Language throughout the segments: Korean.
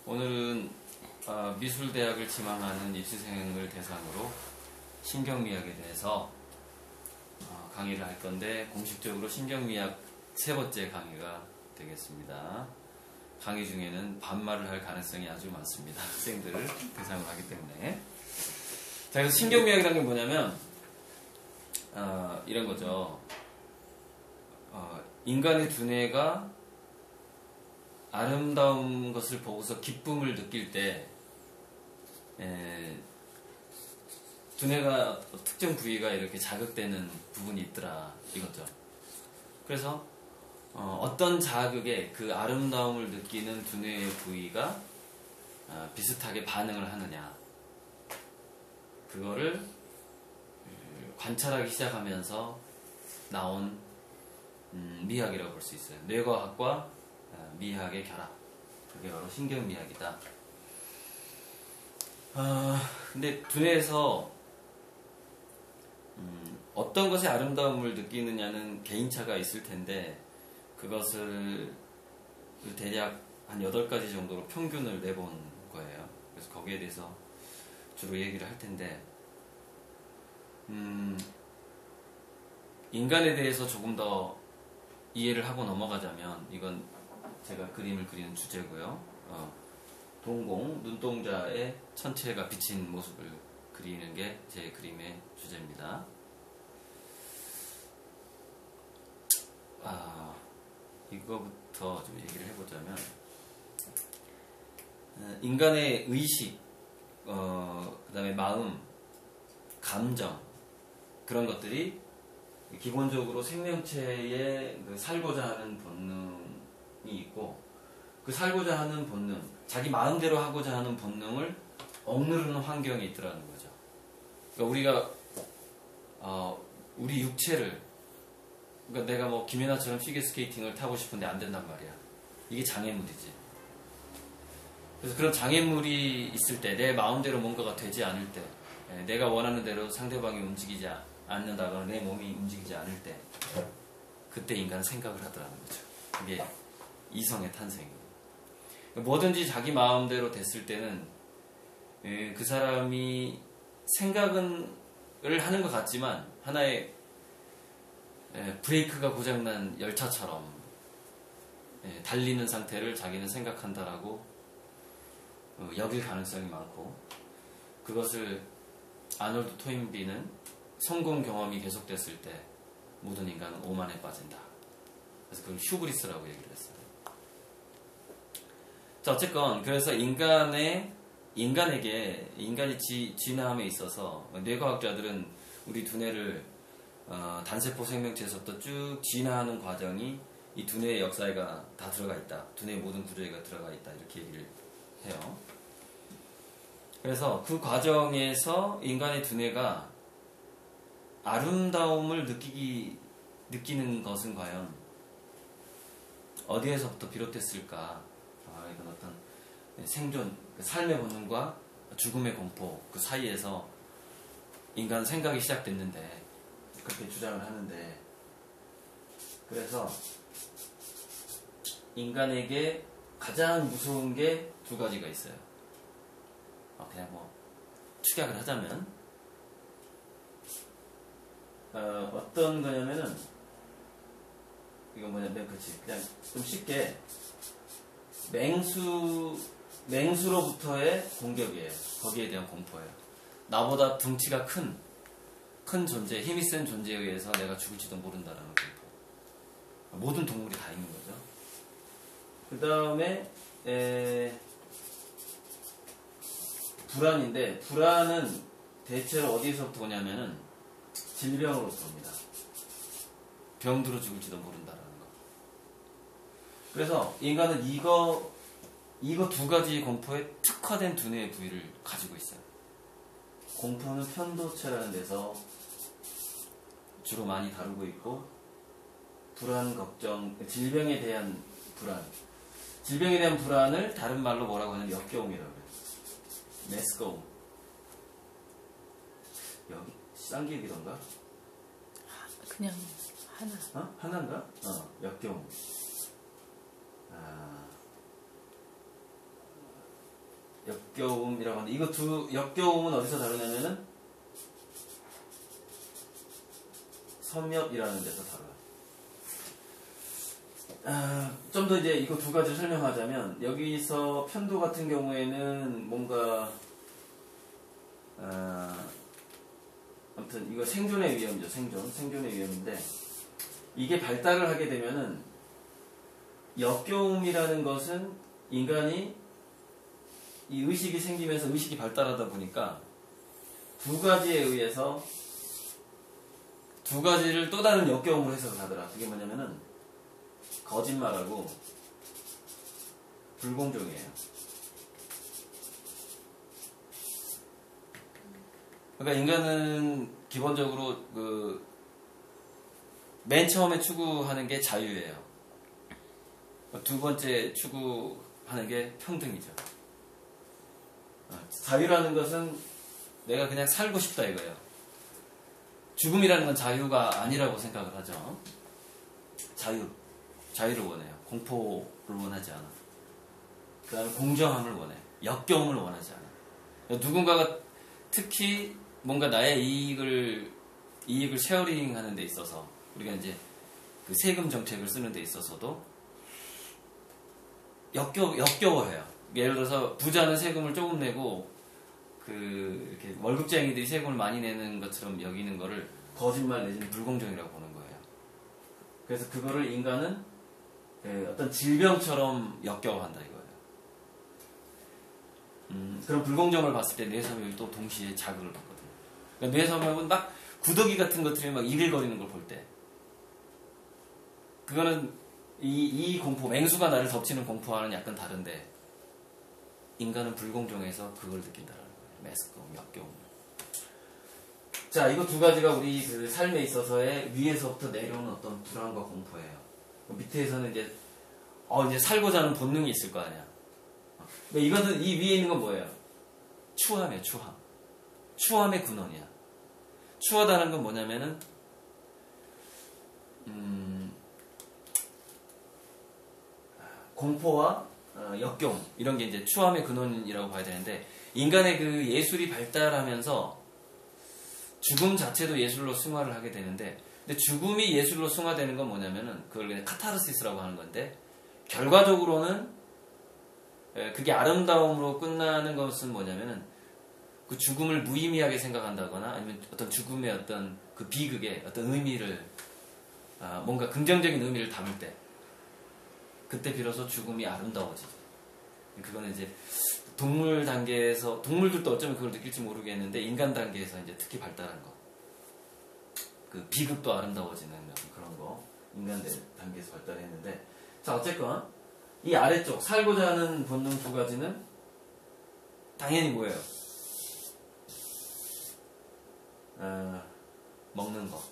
오늘은 미술대학을 지망하는 입시생을 대상으로 신경미학에 대해서 강의를 할 건데, 공식적으로 신경미학 세 번째 강의가 되겠습니다. 강의 중에는 반말을 할 가능성이 아주 많습니다. 학생들을 대상으로 하기 때문에. 자, 그래서 신경미학이라는 게 뭐냐면 이런 거죠. 인간의 두뇌가 아름다운 것을 보고서 기쁨을 느낄 때 두뇌가 특정 부위가 이렇게 자극되는 부분이 있더라, 이거죠. 그래서 어떤 자극에 그 아름다움을 느끼는 두뇌의 부위가 비슷하게 반응을 하느냐, 그거를 관찰하기 시작하면서 나온 미학이라고 볼 수 있어요. 뇌과학과 미학의 결합, 그게 바로 신경미학이다. 근데 두뇌에서 어떤 것의 아름다움을 느끼느냐는 개인차가 있을 텐데, 그것을 대략 한 8가지 정도로 평균을 내본 거예요. 그래서 거기에 대해서 주로 얘기를 할 텐데, 인간에 대해서 조금 더 이해를 하고 넘어가자면, 이건 제가 그림을 그리는 주제고요. 동공, 눈동자의 천체가 비친 모습을 그리는 게 제 그림의 주제입니다. 이거부터 좀 얘기를 해보자면, 인간의 의식, 그 다음에 마음, 감정, 그런 것들이 기본적으로 생명체의 살고자 하는 본능이 있고, 그 살고자 하는 본능, 자기 마음대로 하고자 하는 본능을 억누르는 환경에 있더라는 거죠. 그러니까 우리가 우리 육체를, 그러니까 내가 뭐 김연아처럼 피겨스케이팅을 타고 싶은데 안 된단 말이야. 이게 장애물이지. 그래서 그런 장애물이 있을 때, 내 마음대로 뭔가가 되지 않을 때, 내가 원하는 대로 상대방이 움직이지 않는다거나 내 몸이 움직이지 않을 때, 그때 인간은 생각을 하더라는 거죠. 이게 이성의 탄생이에요. 뭐든지 자기 마음대로 됐을 때는 그 사람이 생각을 하는 것 같지만, 하나의 브레이크가 고장난 열차처럼 달리는 상태를 자기는 생각한다라고 여길 가능성이 많고, 그것을 아놀드 토인비는 성공 경험이 계속됐을 때 모든 인간은 오만에 빠진다. 그래서 그걸 휴브리스라고 얘기를 했어요. 자, 어쨌건 그래서 인간이 진화함에 있어서 뇌과학자들은 우리 두뇌를 단세포 생명체에서부터 쭉 진화하는 과정이 이 두뇌의 역사가 다 들어가 있다, 두뇌의 모든 구조가 들어가 있다, 이렇게 얘기를 해요. 그래서 그 과정에서 인간의 두뇌가 아름다움을 느끼는 것은 과연 어디에서부터 비롯됐을까? 이건 어떤 생존, 삶의 본능과 죽음의 공포, 그 사이에서 인간 생각이 시작됐는데, 그렇게 주장을 하는데, 그래서 인간에게 가장 무서운 게 2가지가 있어요. 그냥 뭐 축약을 하자면 어떤 거냐면은, 이거 뭐냐면, 그치, 그냥 좀 쉽게 맹수로부터의 공격이에요. 거기에 대한 공포예요. 나보다 덩치가 큰 존재, 힘이 센 존재에 의해서 내가 죽을지도 모른다라는 공포. 모든 동물이 다 있는 거죠. 그 다음에 불안인데, 불안은 대체로 어디서부터 오냐면은 질병으로부터 옵니다. 병들어 죽을지도 모른다라는 거. 그래서 인간은 이거 2가지 공포에 특화된 두뇌의 부위를 가지고 있어요. 공포는 편도체라는 데서 주로 많이 다루고 있고, 불안, 걱정, 질병에 대한 불안을 다른 말로 뭐라고 하냐면 역겨움이라고 해요. 메스꺼움. 여기 쌍기역이던가? 그냥 하나. 하나인가? 역겨움. 역겨움이라고 하는데 이거 두 역겨움은 어디서 다루냐면은 섬엽이라는 데서 다뤄요. 좀 더 이제 이거 두 가지를 설명하자면 여기서 편도 같은 경우에는 뭔가 아무튼 이거 생존의 위험이죠. 생존의 위험인데 이게 발달을 하게 되면은 역겨움이라는 것은 인간이 이 의식이 생기면서 의식이 발달하다 보니까 두 가지에 의해서 두 가지를 또 다른 역겨움으로 해석을 하더라. 그게 뭐냐면은 거짓말하고 불공정이에요. 그러니까 인간은 기본적으로 맨 처음에 추구하는 게 자유예요. 두 번째 추구하는 게 평등이죠. 자유라는 것은 내가 그냥 살고 싶다 이거예요. 죽음이라는 건 자유가 아니라고 생각을 하죠. 자유를 원해요. 공포를 원하지 않아. 그 다음에 공정함을 원해. 역겨움을 원하지 않아. 누군가가 특히 뭔가 나의 이익을 쉐어링 하는 데 있어서 우리가 이제 그 세금 정책을 쓰는 데 있어서도 역겨워해요. 예를 들어서 부자는 세금을 조금 내고 이렇게 월급쟁이들이 세금을 많이 내는 것처럼 여기는 거를 거짓말 내지는 불공정이라고 보는 거예요. 그래서 그거를 인간은 어떤 질병처럼 역겨워한다 이거예요. 그런 불공정을 봤을 때 뇌섬유를 또 동시에 자극을 받거든요. 그러니까 뇌섬유는 막 구더기 같은 것들이 막 이글거리는 걸 볼 때 그거는 이 공포, 맹수가 나를 덮치는 공포와는 약간 다른데 인간은 불공정해서 그걸 느낀다라는 거예요. 매스꺼움, 역겨움. 자, 이거 두 가지가 우리 그 삶에 있어서의 위에서부터 내려오는 어떤 불안과 공포예요. 밑에서는 이제 살고자 하는 본능이 있을 거 아니야. 이것은 이 위에 있는 건 뭐예요? 추함이에요, 추함. 추함의 근원이야. 추하다는 건 뭐냐면은 공포와 역겨움 이런 게 이제 추함의 근원이라고 봐야 되는데 인간의 그 예술이 발달하면서 죽음 자체도 예술로 승화를 하게 되는데 근데 죽음이 예술로 승화되는 건 뭐냐면은 그걸 그냥 카타르시스라고 하는 건데 결과적으로는 그게 아름다움으로 끝나는 것은 뭐냐면은 그 죽음을 무의미하게 생각한다거나 아니면 어떤 죽음의 어떤 그 비극의 어떤 의미를 뭔가 긍정적인 의미를 담을 때 그때 비로소 죽음이 아름다워지죠. 그거는 이제 동물 단계에서 동물들도 어쩌면 그걸 느낄지 모르겠는데 인간 단계에서 이제 특히 발달한 거. 그 비극도 아름다워지는 그런 거 인간 단계에서 발달했는데 자 어쨌건 이 아래쪽 살고자 하는 본능 두 가지는 당연히 뭐예요? 먹는 거.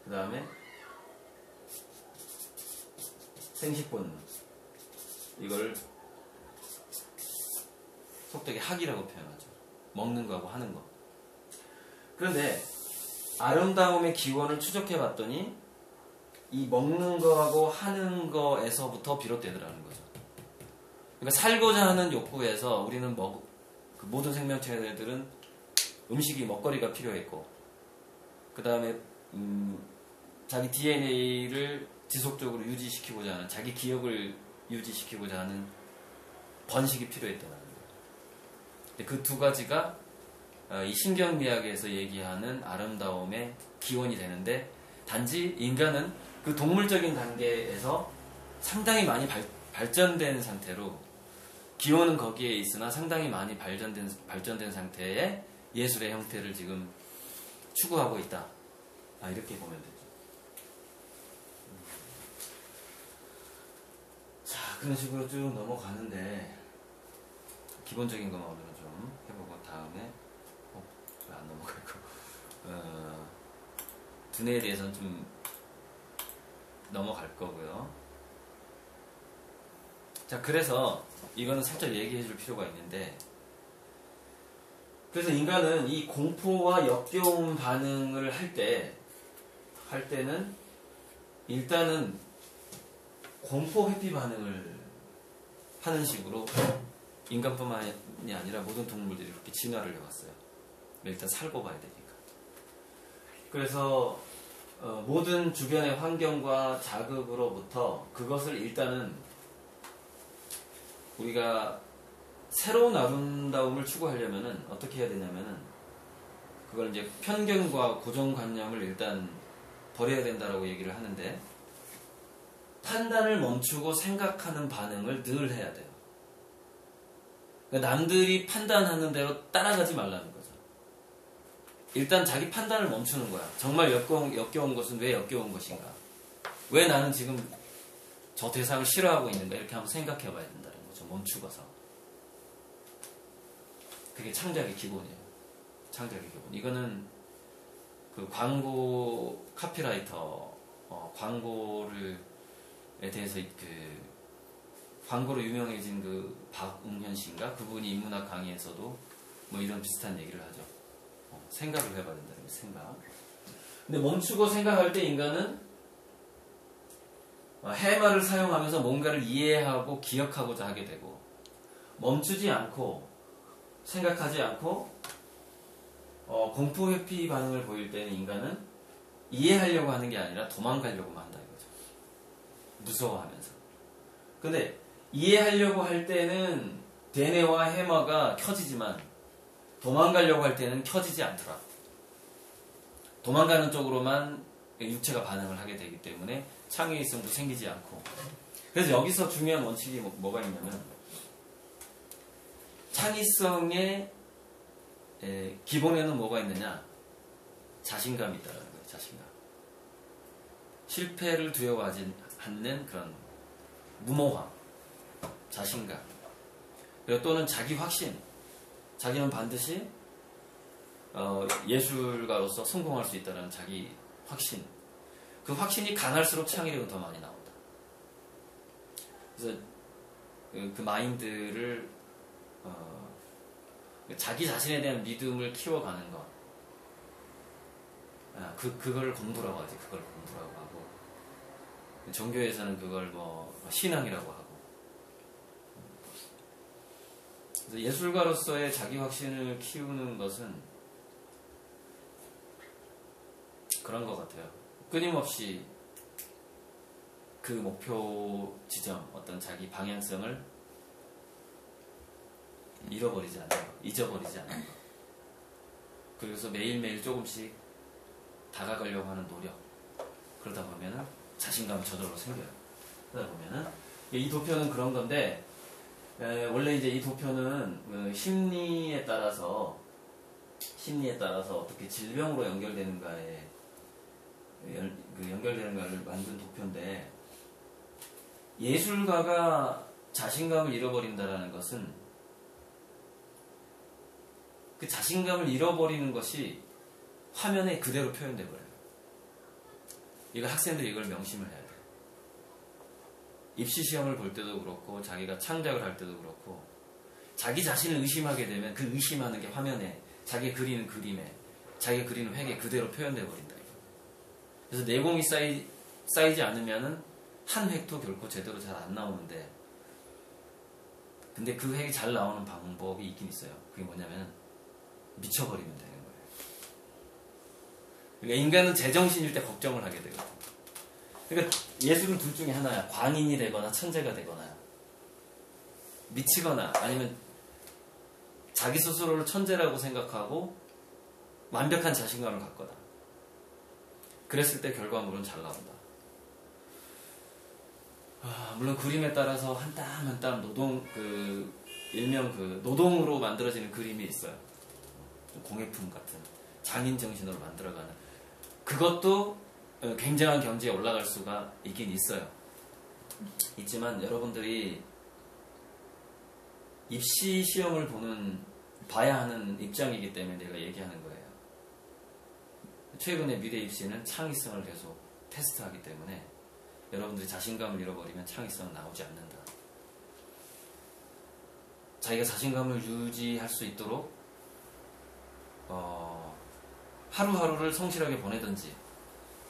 그 다음에 생식 본능. 이걸 속되게 학이라고 표현하죠. 먹는 거하고 하는 거. 그런데 아름다움의 기원을 추적해 봤더니 이 먹는 거하고 하는 거에서부터 비롯되더라는 거죠. 그러니까 살고자 하는 욕구에서 우리는 그 모든 생명체들은 음식이 먹거리가 필요했고 그 다음에 자기 DNA를 지속적으로 유지시키고자 하는 자기 기억을 유지시키고자 하는 번식이 필요했다는 거예요. 그 두 가지가 이 신경미학에서 얘기하는 아름다움의 기원이 되는데 단지 인간은 그 동물적인 단계에서 상당히 많이 발전된 상태로 기원은 거기에 있으나 상당히 많이 발전된 상태의 예술의 형태를 지금 추구하고 있다. 이렇게 보면 되죠. 자, 그런 식으로 쭉 넘어가는데 기본적인 것만 오늘은 좀 해보고 다음에 왜 안 넘어갈까? 두뇌에 대해서는 좀 넘어갈 거고요. 자, 그래서 이거는 살짝 얘기해 줄 필요가 있는데 그래서 인간은 이 공포와 역겨움 반응을 할 때는 일단은 공포 회피 반응을 하는 식으로 인간뿐만이 아니라 모든 동물들이 그렇게 진화를 해왔어요. 일단 살고 봐야 되니까. 그래서 모든 주변의 환경과 자극으로부터 그것을 일단은 우리가 새로운 아름다움을 추구하려면은 어떻게 해야 되냐면은 그걸 이제 편견과 고정관념을 일단 버려야 된다라고 얘기를 하는데, 판단을 멈추고 생각하는 반응을 늘 해야 돼요. 그러니까 남들이 판단하는 대로 따라가지 말라는 거죠. 일단 자기 판단을 멈추는 거야. 정말 역겨운 것은 왜 역겨운 것인가? 왜 나는 지금 저 대상을 싫어하고 있는가? 이렇게 한번 생각해 봐야 된다는 거죠. 멈추고서. 그게 창작의 기본이에요. 창작의 기본. 이거는 그 광고 카피라이터, 광고에 대해서 광고로 유명해진 그 박웅현 씨인가? 그분이 인문학 강의에서도 뭐 이런 비슷한 얘기를 하죠. 생각을 해봐야 된다는 거예요. 생각. 근데 멈추고 생각할 때 인간은 해마를 사용하면서 뭔가를 이해하고 기억하고자 하게 되고, 멈추지 않고 생각하지 않고 공포 회피 반응을 보일 때는 인간은 이해하려고 하는 게 아니라 도망가려고만 한다 이거죠. 무서워하면서. 근데 이해하려고 할 때는 대뇌와 해마가 켜지지만 도망가려고 할 때는 켜지지 않더라. 도망가는 쪽으로만 육체가 반응을 하게 되기 때문에 창의성도 생기지 않고. 그래서 여기서 중요한 원칙이 뭐가 있냐면, 창의성의 기본에는 뭐가 있느냐? 자신감이 있다는 거예요. 자신감. 실패를 두려워하지 않는 그런 무모함, 자신감, 그리고 또는 자기 확신. 자기는 반드시 예술가로서 성공할 수 있다는 자기 확신. 그 확신이 강할수록 창의력은 더 많이 나온다. 그래서 그 마인드를 자기 자신에 대한 믿음을 키워가는 것. 그걸 공부라고 하지. 그걸 공부라고 하고, 종교에서는 그걸 뭐 신앙이라고 하고. 그래서 예술가로서의 자기 확신을 키우는 것은 그런 것 같아요. 끊임없이 그 목표 지점, 어떤 자기 방향성을 잃어버리지 않는 것, 잊어버리지 않는 것. 그래서 매일매일 조금씩 다가가려고 하는 노력. 그러다 보면은 자신감이 저절로 생겨요. 그러다 보면은 이 도표는 그런 건데, 원래 이제 이 도표는 심리에 따라서 어떻게 질병으로 연결되는가에 연결되는가를 만든 도표인데, 예술가가 자신감을 잃어버린다라는 것은 그 자신감을 잃어버리는 것이 화면에 그대로 표현돼 버려요. 이거 학생들이 이걸 명심을 해야 돼요. 입시 시험을 볼 때도 그렇고, 자기가 창작을 할 때도 그렇고, 자기 자신을 의심하게 되면 그 의심하는 게 화면에, 자기가 그리는 그림에, 자기가 그리는 획에 그대로 표현돼 버린다. 그래서 내공이 쌓이지 않으면은 한 획도 결코 제대로 잘 안 나오는데, 근데 그 획이 잘 나오는 방법이 있긴 있어요. 그게 뭐냐면 미쳐버리면 되는 거예요. 그러니까 인간은 제정신일 때 걱정을 하게 되거든. 그러니까 예술은 둘 중에 하나야. 광인이 되거나 천재가 되거나, 미치거나, 아니면 자기 스스로를 천재라고 생각하고 완벽한 자신감을 갖거나. 그랬을 때 결과물은 잘 나온다. 물론 그림에 따라서 한 땀 한 땀 일명 노동으로 만들어지는 그림이 있어요. 공예품 같은 장인 정신으로 만들어가는. 그것도 굉장한 경지에 올라갈 수가 있긴 있어요. 있지만 여러분들이 입시 시험을 봐야 하는 입장이기 때문에 내가 얘기하는 거예요. 최근에 미래 입시는 창의성을 계속 테스트하기 때문에 여러분들이 자신감을 잃어버리면 창의성은 나오지 않는다. 자기가 자신감을 유지할 수 있도록 하루하루를 성실하게 보내든지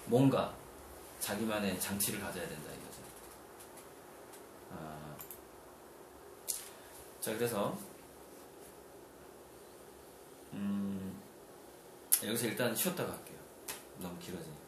뭔가 자기만의 장치를 가져야 된다 이거죠. 자, 그래서 여기서 일단 쉬었다가 할게요. 너무 길어지니까.